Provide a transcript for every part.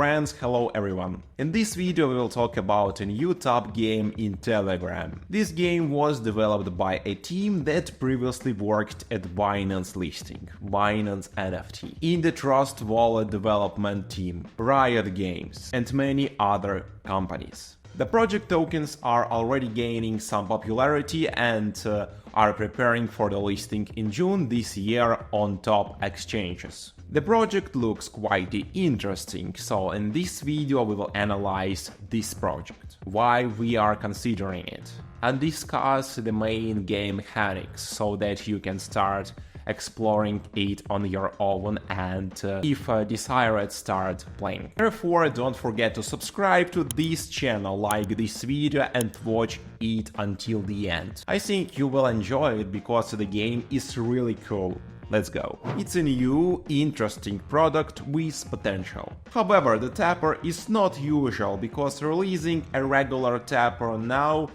friends, hello everyone. In this video we will talk about a new top game in Telegram. This game was developed by a team that previously worked at Binance listing, Binance NFT, in the Trust Wallet development team, Riot Games, and many other companies. The project tokens are already gaining some popularity and are preparing for the listing in June this year on top exchanges. The project looks quite interesting, so in this video we will analyze this project, why we are considering it, and discuss the main game mechanics so that you can start exploring it on your own and if desired, start playing. Therefore, don't forget to subscribe to this channel, like this video and watch it until the end. I think you will enjoy it because the game is really cool. Let's go. It's a new, interesting product with potential. However, the tapper is not usual because releasing a regular tapper now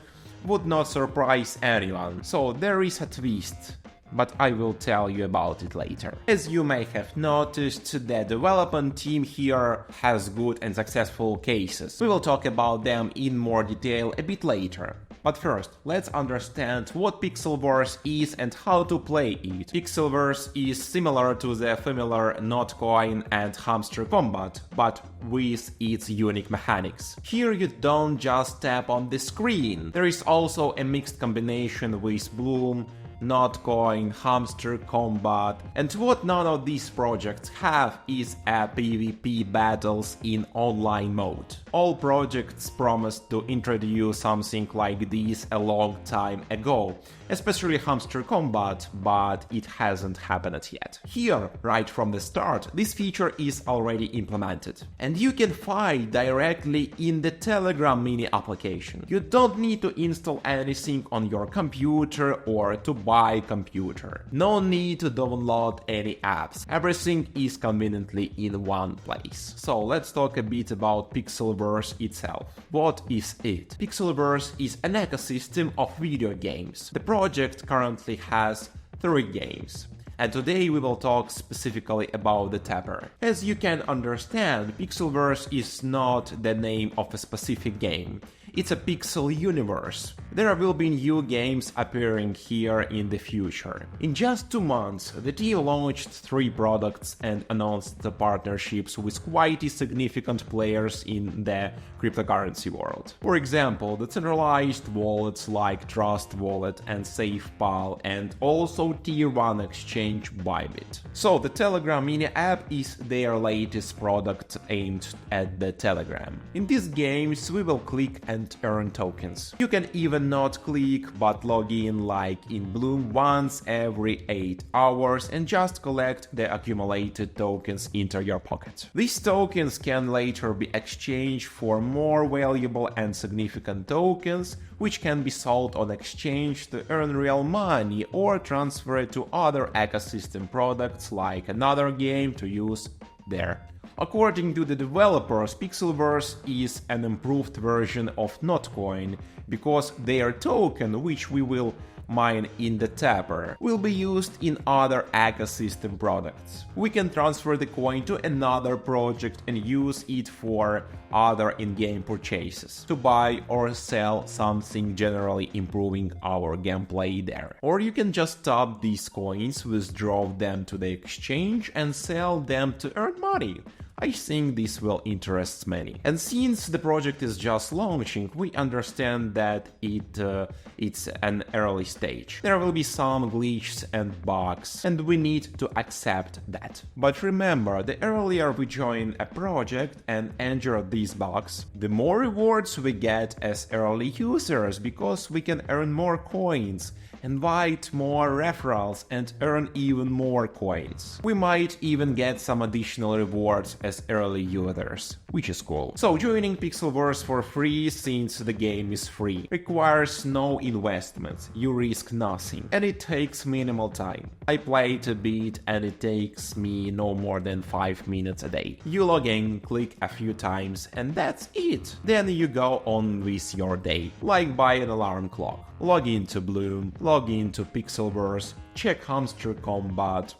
would not surprise anyone, so there is a twist. But I will tell you about it later. As you may have noticed, the development team here has good and successful cases. We will talk about them in more detail a bit later. But first, let's understand what Pixelverse is and how to play it. Pixelverse is similar to the familiar Notcoin and Hamster Combat, but with its unique mechanics. Here you don't just tap on the screen, there is also a mixed combination with Bloom, Notcoin, Hamster Combat, and what none of these projects have is a PvP battles in online mode. All projects promised to introduce something like this a long time ago, especially Hamster Combat, but it hasn't happened yet. Here, right from the start, this feature is already implemented, and you can fight directly in the Telegram mini application. You don't need to install anything on your computer or to buy computer. No need to download any apps. Everything is conveniently in one place. So let's talk a bit about Pixelverse itself. What is it? Pixelverse is an ecosystem of video games. The project currently has 3 games. And today we will talk specifically about the tapper. As you can understand, Pixelverse is not the name of a specific game. It's a pixel universe. There will be new games appearing here in the future. In just 2 months, the team launched 3 products and announced the partnerships with quite significant players in the cryptocurrency world. For example, the centralized wallets like Trust Wallet and SafePal, and also Tier 1 exchange Bybit. So the Telegram mini app is their latest product aimed at the Telegram. In these games we will click and earn tokens. You can even not click but log in like in Bloom once every 8 hours and just collect the accumulated tokens into your pocket. These tokens can later be exchanged for more valuable and significant tokens, which can be sold on exchange to earn real money or transferred to other ecosystem products like another game to use there. According to the developers, Pixelverse is an improved version of Notcoin, because their token, which we will mine in the tapper, will be used in other ecosystem products. We can transfer the coin to another project and use it for other in-game purchases, to buy or sell something, generally improving our gameplay there. Or you can just tap these coins, withdraw them to the exchange and sell them to earn money. I think this will interest many. And since the project is just launching, we understand that it's an early stage. There will be some glitches and bugs, and we need to accept that. But remember, the earlier we join a project and enter these bugs, the more rewards we get as early users, because we can earn more coins, invite more referrals and earn even more coins. We might even get some additional rewards as early users, which is cool. So joining Pixelverse for free, since the game is free, requires no investment, you risk nothing, and it takes minimal time. I played a bit and it takes me no more than 5 minutes a day. You log in, click a few times and that's it. Then you go on with your day, like buy an alarm clock. Log into Bloom, log into Pixelverse, check Hamster Combat,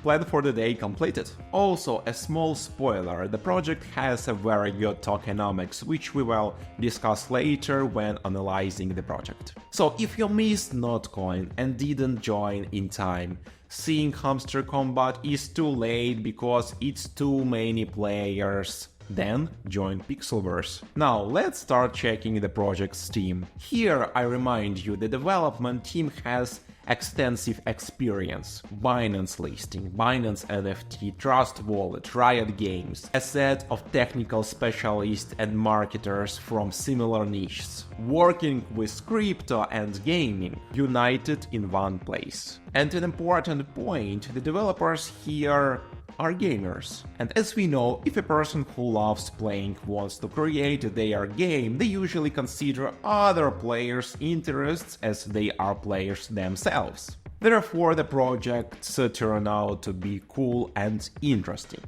plan for the day completed. Also, a small spoiler, the project has a very good tokenomics, which we will discuss later when analyzing the project. So if you missed Notcoin and didn't join in time, seeing hamster combat is too late because it's too many players, then join Pixelverse. Now let's start checking the project's team. Here I remind you the development team has extensive experience: Binance listing, Binance NFT, Trust Wallet, Riot Games, a set of technical specialists and marketers from similar niches, working with crypto and gaming, united in one place. And an important point, the developers here are gamers. And as we know, if a person who loves playing wants to create their game, they usually consider other players' interests as they are players themselves. Therefore, the projects turn out to be cool and interesting.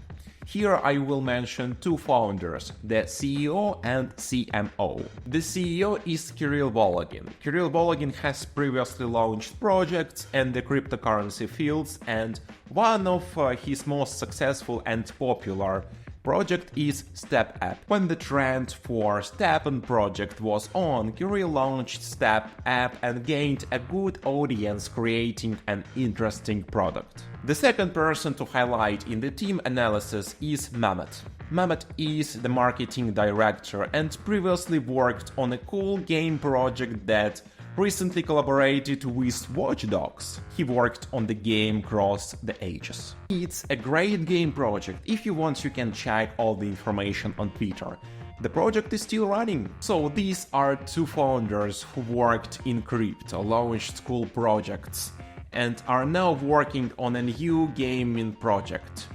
Here I will mention two founders, the CEO and CMO. The CEO is Kirill Vologin. Kirill Vologin has previously launched projects in the cryptocurrency fields, and one of his most successful and popular project is Step App. When the trend for Step and project was on, Kirill launched Step App and gained a good audience, creating an interesting product. The second person to highlight in the team analysis is Mehmet. Mehmet is the marketing director and previously worked on a cool game project that recently collaborated with Watch Dogs. He worked on the game Cross the Ages. It's a great game project. If you want, you can check all the information on Twitter. The project is still running. So these are two founders who worked in crypto, launched cool projects, and are now working on a new gaming project.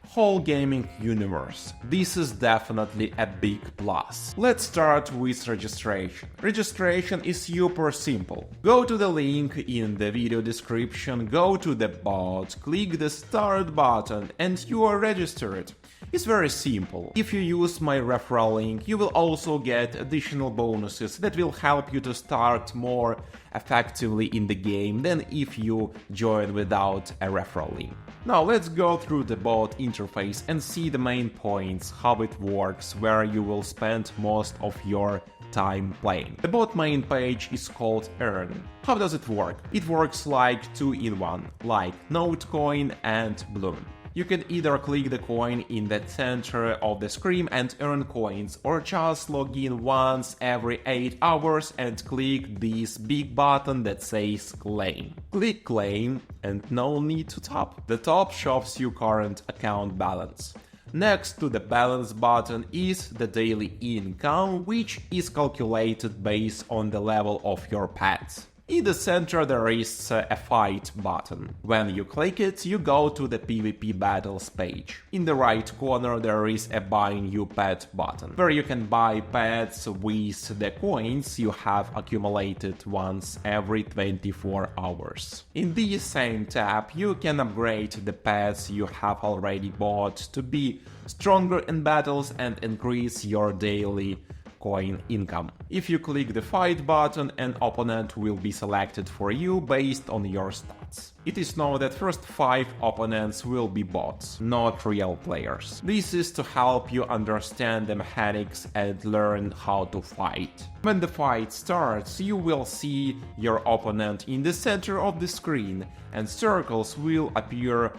Whole gaming universe. This is definitely a big plus. Let's start with registration. Registration is super simple. Go to the link in the video description, go to the bot, click the start button, and you are registered. It's very simple. If you use my referral link, you will also get additional bonuses that will help you to start more effectively in the game than if you join without a referral link. Now let's go through the bot interface and see the main points, how it works, where you will spend most of your time playing. The bot main page is called Earn. How does it work? It works like 2-in-1, like Notecoin and Bloom. You can either click the coin in the center of the screen and earn coins, or just log in once every 8 hours and click this big button that says Claim. Click Claim and no need to tap. The top shows you current account balance. Next to the balance button is the daily income, which is calculated based on the level of your pets. In the center there is a fight button. When you click it, you go to the PvP battles page. In the right corner there is a buy new pet button, where you can buy pets with the coins you have accumulated once every 24 hours. In this same tab you can upgrade the pets you have already bought to be stronger in battles and increase your daily coin income. If you click the fight button, an opponent will be selected for you based on your stats. It is known that first 5 opponents will be bots, not real players. This is to help you understand the mechanics and learn how to fight. When the fight starts, you will see your opponent in the center of the screen, and circles will appear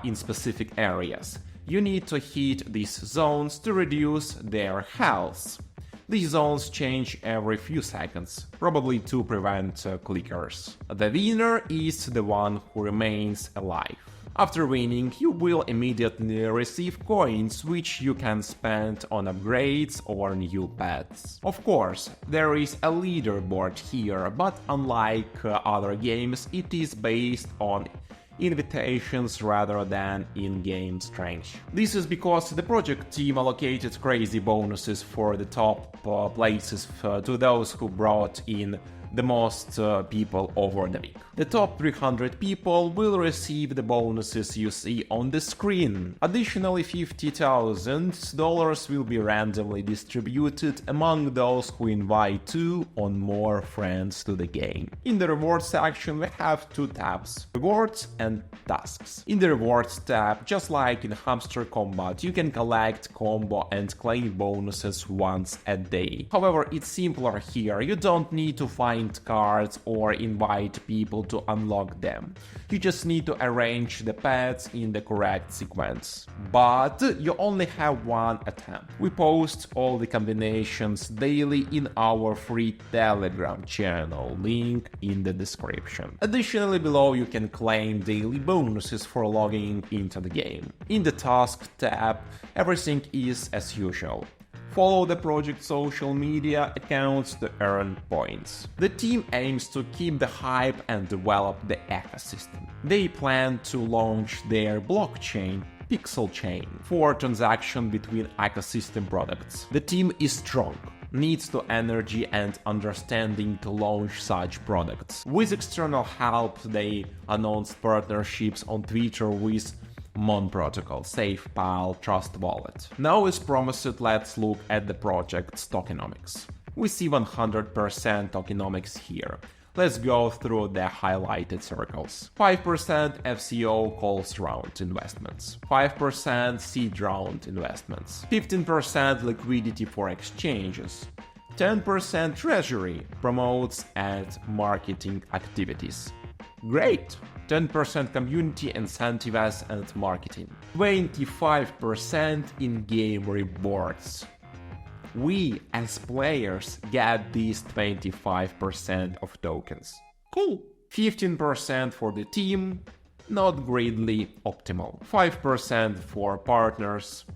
in specific areas. You need to hit these zones to reduce their health. These zones change every few seconds, probably to prevent clickers. The winner is the one who remains alive. After winning, you will immediately receive coins which you can spend on upgrades or new pets. Of course, there is a leaderboard here, but unlike other games, it is based on invitations rather than in-game strength. This is because the project team allocated crazy bonuses for the top places to those who brought in the most people over the week. The top 300 people will receive the bonuses you see on the screen. Additionally, $50,000 will be randomly distributed among those who invite 2 or more friends to the game. In the rewards section, we have 2 tabs: rewards and tasks. In the rewards tab, just like in Hamster Combat, you can collect combo and claim bonuses once a day. However, it's simpler here. You don't need to find cards or invite people to unlock them. You just need to arrange the pets in the correct sequence. But you only have one attempt. We post all the combinations daily in our free Telegram channel, link in the description. Additionally, below you can claim daily bonuses for logging into the game. In the task tab, everything is as usual. Follow the project's social media accounts to earn points. The team aims to keep the hype and develop the ecosystem. They plan to launch their blockchain, PixelChain, for transaction between ecosystem products. The team is strong, needs the energy and understanding to launch such products. With external help, they announce partnerships on Twitter with Mon Protocol, SafePal, Trust Wallet. Now, as promised, let's look at the project's tokenomics. We see 100% tokenomics here. Let's go through the highlighted circles. 5% FCO calls round investments, 5% seed round investments, 15% liquidity for exchanges, 10% treasury, promotes and marketing activities. Great! 10% community incentives and marketing, 25% in-game rewards. We, as players, get these 25% of tokens. Cool! 15% for the team, not greatly optimal. 5% for partners,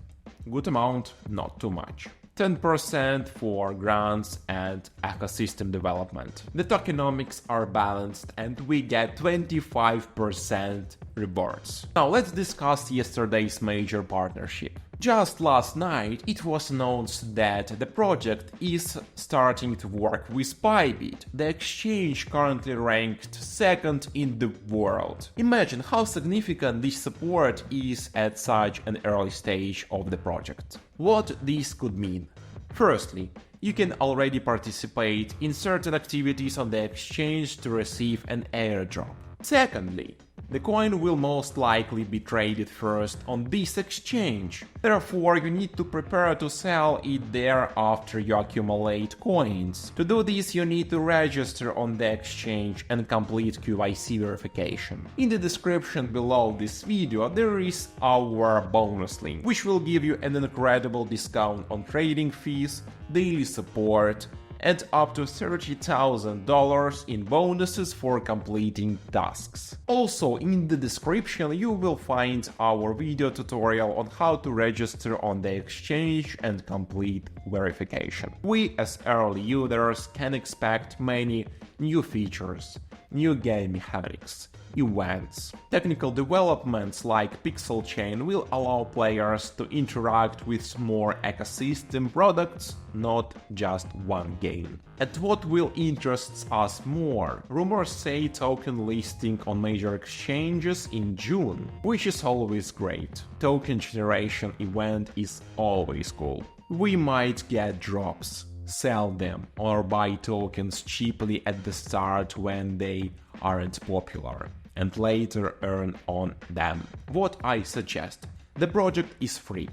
good amount, not too much. 10% for grants and ecosystem development. The tokenomics are balanced and we get 25% rewards. Now let's discuss yesterday's major partnership. Just last night, it was announced that the project is starting to work with Bybit, the exchange currently ranked 2nd in the world. Imagine how significant this support is at such an early stage of the project. What this could mean? Firstly, you can already participate in certain activities on the exchange to receive an airdrop. Secondly, the coin will most likely be traded first on this exchange. Therefore, you need to prepare to sell it there after you accumulate coins. To do this, you need to register on the exchange and complete KYC verification. In the description below this video, there is our bonus link, which will give you an incredible discount on trading fees, daily support, and up to $30,000 in bonuses for completing tasks. Also, in the description you will find our video tutorial on how to register on the exchange and complete verification. We, as early users, can expect many new features, new game mechanics, events. Technical developments like PixelChain will allow players to interact with more ecosystem products, not just one game. And what will interest us more? Rumors say token listing on major exchanges in June, which is always great. Token generation event is always cool. We might get drops, sell them, or buy tokens cheaply at the start when they aren't popular, and later earn on them. What I suggest: the project is free.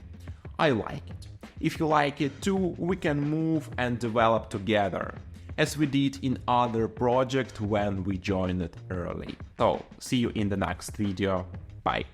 I like it. If you like it too, we can move and develop together, as we did in other projects when we joined it early. So, see you in the next video. Bye.